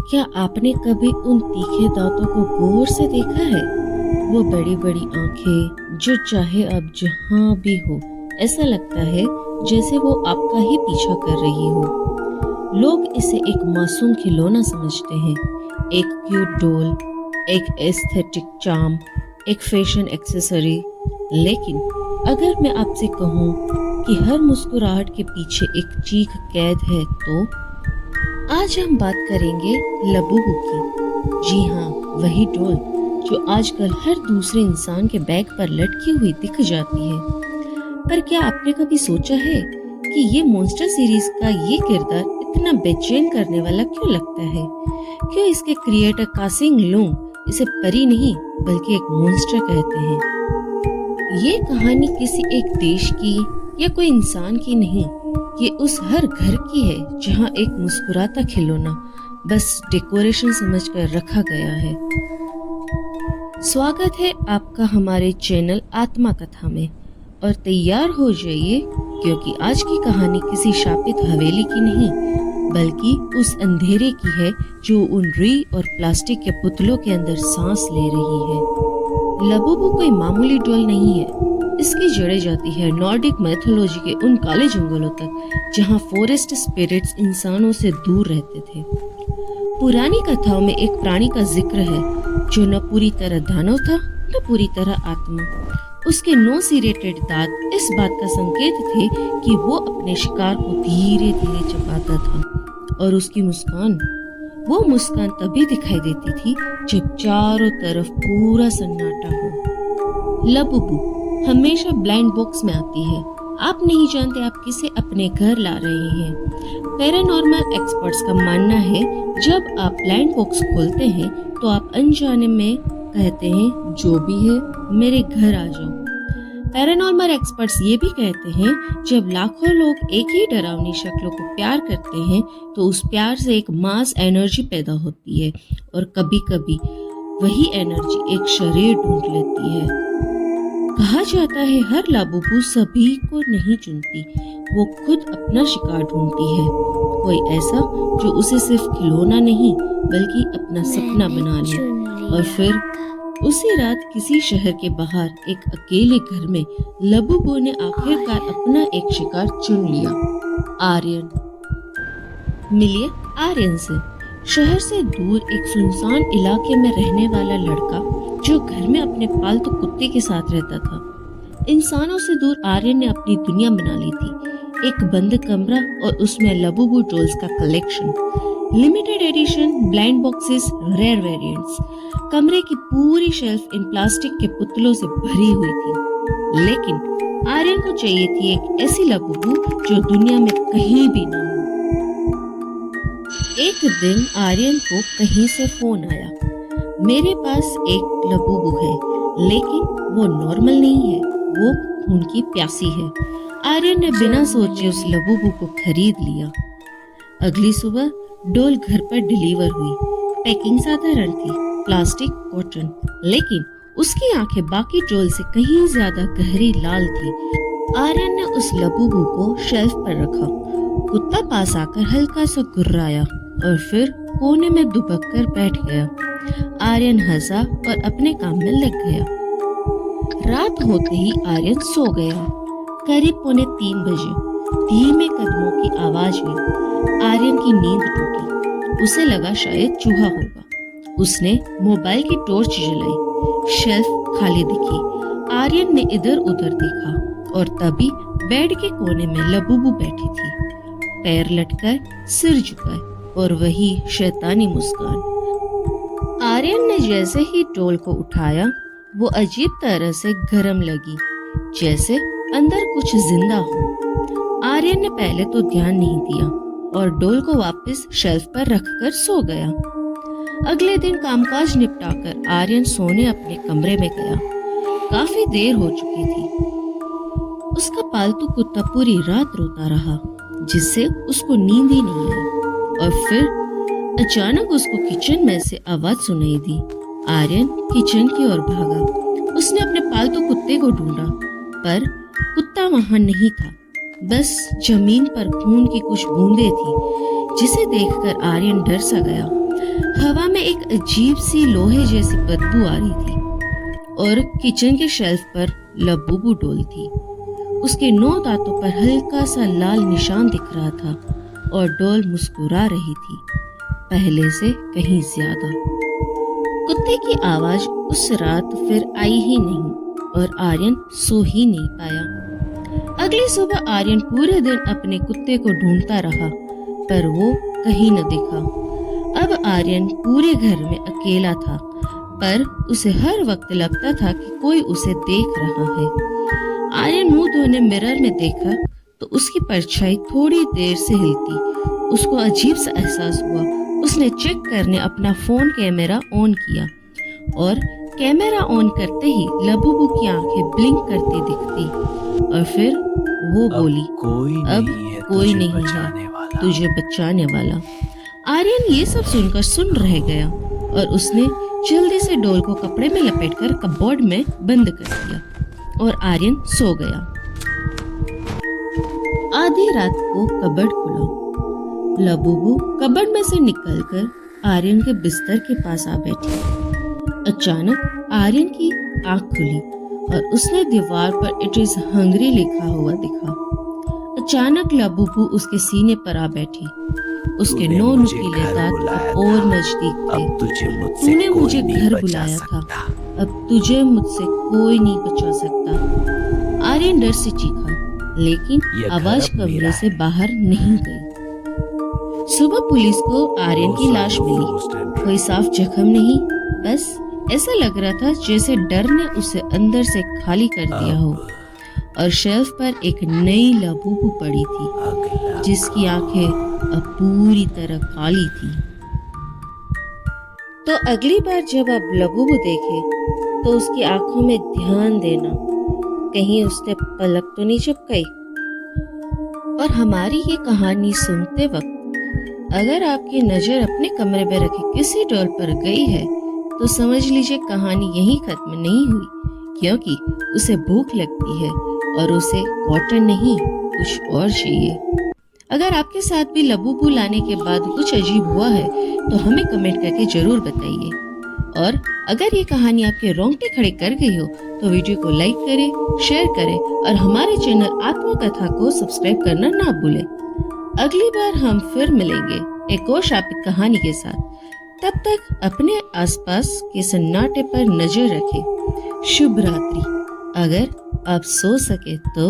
क्या आपने कभी उन तीखे दांतों को गौर से देखा है? वो बड़ी बड़ी आंखें जो चाहे आप जहां भी हो, ऐसा लगता है जैसे वो आपका ही पीछा कर रही हो। लोग इसे एक मासूम खिलौना समझते हैं, एक क्यूट डॉल, एक एस्थेटिक चार्म, एक फैशन एक्सेसरी। लेकिन अगर मैं आपसे कहूँ कि हर मुस्कुराहट के पीछे एक चीख कैद है, तो आज हम बात करेंगे लबूबू की। जी हाँ, वही डॉल जो आजकल हर दूसरे इंसान के बैग पर लटकी हुई दिख जाती है। पर क्या आपने कभी सोचा है कि ये मॉन्स्टर सीरीज का ये किरदार इतना बेचैन करने वाला क्यों लगता है? क्यों इसके क्रिएटर कासिंग लोंग इसे परी नहीं बल्कि एक मॉन्स्टर कहते हैं? ये कहानी किसी एक देश की या कोई इंसान की नहीं, ये उस हर घर की है जहाँ एक मुस्कुराता खिलौना बस डेकोरेशन समझकर रखा गया है। स्वागत है आपका हमारे चैनल आत्मा कथा में, और तैयार हो जाइए क्योंकि आज की कहानी किसी शापित हवेली की नहीं बल्कि उस अंधेरे की है जो उन रुई और प्लास्टिक के पुतलों के अंदर सांस ले रही है। लबूबू कोई मामूली डॉल नहीं है, इसकी जड़ें जाती है नॉर्डिक मैथोलॉजी के उन काले जंगलों तक जहां फॉरेस्ट स्पिरिट्स इंसानों से दूर रहते थे। पुरानी कथाओं में एक प्राणी का जिक्र है जो न पूरी तरह दानव था न पूरी तरह आत्मा। उसके 9 सिरेटेड दांत इस बात का संकेत थे कि वो अपने शिकार को धीरे धीरे चबाता था, और उसकी वो मुस्कान तभी दिखाई देती थी जब चारों तरफ पूरा सन्नाटा हो। लबूबू हमेशा ब्लाइंड बॉक्स में आती है। आप नहीं जानते आप किसे अपने घर ला रहे हैं। पैरानॉर्मल एक्सपर्ट्स का मानना है जब आप ब्लाइंड बॉक्स खोलते हैं तो आप अनजाने में कहते हैं जो भी है मेरे घर आ जाओ। पैरानॉर्मल एक्सपर्ट्स ये भी कहते हैं जब लाखों लोग एक ही डरावनी शक्लों को प्यार करते हैं तो उस प्यार से एक मास एनर्जी पैदा होती है, और कभी कभी वही एनर्जी एक शरीर ढूंढ लेती है। कहा जाता है हर लबूबू सभी को नहीं चुनती, वो खुद अपना शिकार ढूंढती है। कोई ऐसा जो उसे सिर्फ खिलौना नहीं बल्कि अपना सपना बना ले। और फिर उसी रात किसी शहर के बाहर एक अकेले घर में लबूबू ने आखिरकार अपना एक शिकार चुन लिया, आर्यन। मिलिए आर्यन से, शहर से दूर एक सुनसान इलाके में रहने वाला लड़का जो घर में अपने पालतू कुत्ते के साथ रहता था। इंसानों से दूर आर्यन ने अपनी दुनिया बना ली थी, एक बंद कमरा और उसमें लबूबू डॉल्स का collection, limited edition, blind boxes, rare variants. कमरे की पूरी शेल्फ इन प्लास्टिक के पुतलों से भरी हुई थी। लेकिन आर्यन को चाहिए थी एक ऐसी लबूबू जो दुनिया में कहीं भी ना हो। एक दिन आर्यन को कहीं से फोन आया, मेरे पास एक लबूबू है लेकिन वो नॉर्मल नहीं है, वो खून की प्यासी है। आर्यन ने बिना सोचे उस लबूबू को खरीद लिया। अगली सुबह डॉल घर पर डिलीवर हुई। पैकिंग साधारण थी, प्लास्टिक, कॉटन, लेकिन उसकी आंखें बाकी डॉल से कहीं ज्यादा गहरी लाल थी। आर्यन ने उस लबूबू को शेल्फ पर रखा। कुत्ता पास आकर हल्का सा गुर्राया और फिर कोने में दुबक कर बैठ गया। आर्यन हंसा और अपने काम में लग गया। रात होते ही आर्यन सो गया। करीब 2:45 बजे धीमे कदमों की आवाज हुई। आर्यन की नींद टूटी। उसे लगा शायद चूहा होगा। उसने मोबाइल की टॉर्च जलाई। शेल्फ खाली दिखी। आर्यन ने इधर उधर देखा और तभी बेड के कोने में लबूबू बैठी थी, पैर लटकर, सिर झुकाए और वही शैतानी मुस्कान। आर्यन ने जैसे ही डॉल को उठाया वो अजीब तरह से गर्म लगी, जैसे अंदर कुछ जिंदा हो। आर्यन ने पहले तो ध्यान नहीं दिया और डॉल को वापस शेल्फ पर रखकर सो गया। अगले दिन कामकाज निपटाकर आर्यन सोने अपने कमरे में गया। काफी देर हो चुकी थी। उसका पालतू कुत्ता पूरी रात रोता रहा, जिससे उसको नींद ही नहीं आई। और फिर अचानक उसको किचन में से आवाज सुनाई दी। आर्यन किचन की ओर भागा। उसने अपने पालतू कुत्ते को ढूंढा, पर कुत्ता वहां नहीं था। बस जमीन पर खून की कुछ बूंदें थी, जिसे देखकर आर्यन डर सा गया। हवा में एक अजीब सी लोहे जैसी बदबू आ रही थी और किचन के शेल्फ पर लबूबू डोल थी। उसके 9 दांतों पर हल्का सा लाल निशान दिख रहा था और डॉल मुस्कुरा रही थी, पहले से कहीं ज्यादा। कुत्ते की आवाज उस रात फिर आई ही नहीं और आर्यन सो ही नहीं पाया। अगली सुबह आर्यन पूरे दिन अपने कुत्ते को ढूंढता रहा, पर वो कहीं न दिखा। अब आर्यन पूरे घर में अकेला था, पर उसे हर वक्त लगता था कि कोई उसे देख रहा है। आर्यन मुंह धोने मिरर में देखा तो उसकी परछाई थोड़ी देर से हिलती। उसको अजीब सा एहसास हुआ। उसने चेक करने अपना फोन कैमरा ऑन किया और कैमरा ऑन करते ही लबूबू की आंखें ब्लिंक करती दिखती और फिर वो बोली, अब कोई नहीं है तुझे बचाने वाला। आर्यन ये सब सुनकर सुन रह गया और उसने जल्दी से डॉल को कपड़े में लपेटकर कपबोर्ड में बंद कर दिया और आर्यन सो गया। आधी रात को कबर्ड खुला। लबूबू कबर्ड में से निकलकर आर्यन के बिस्तर के पास आ बैठी। अचानक आर्यन की आंख खुली और उसने दीवार पर इट इज हंग्री लिखा हुआ दिखा। अचानक लबूबू उसके सीने पर आ बैठी। उसके 9 नुकीले दांत अब और नजदीक थे। तूने मुझे घर बुलाया था, अब तुझे मुझसे कोई नहीं बचा सकता। आर्यन डर से चीखा, लेकिन आवाज कमरे से बाहर नहीं गई। सुबह पुलिस को आर्यन की लाश मिली। कोई साफ जख्म नहीं, बस ऐसा लग रहा था जैसे डर ने उसे अंदर से खाली कर दिया हो। और शेल्फ पर एक नई लबूबू पड़ी थी, जिसकी आंखें अब पूरी तरह काली थी। तो अगली बार जब आप लबूबू देखे तो उसकी आंखों में ध्यान देना, कहीं उसने पलक तो नहीं झपकाई। और हमारी ये कहानी सुनते वक्त अगर आपकी नजर अपने कमरे में रखे किसी डॉल पर गई है तो समझ लीजिए कहानी यहीं खत्म नहीं हुई, क्योंकि उसे भूख लगती है और उसे कॉटन नहीं कुछ और चाहिए। अगर आपके साथ भी लबूबू लाने के बाद कुछ अजीब हुआ है तो हमें कमेंट करके जरूर बताइए। और अगर ये कहानी आपके रोंगटे खड़े कर गई हो तो वीडियो को लाइक करें, शेयर करें और हमारे चैनल आत्मकथा को सब्सक्राइब करना ना भूलें। अगली बार हम फिर मिलेंगे एक और शापित कहानी के साथ। तब तक अपने आसपास के सन्नाटे पर नजर रखें। शुभ रात्रि, अगर आप सो सके तो।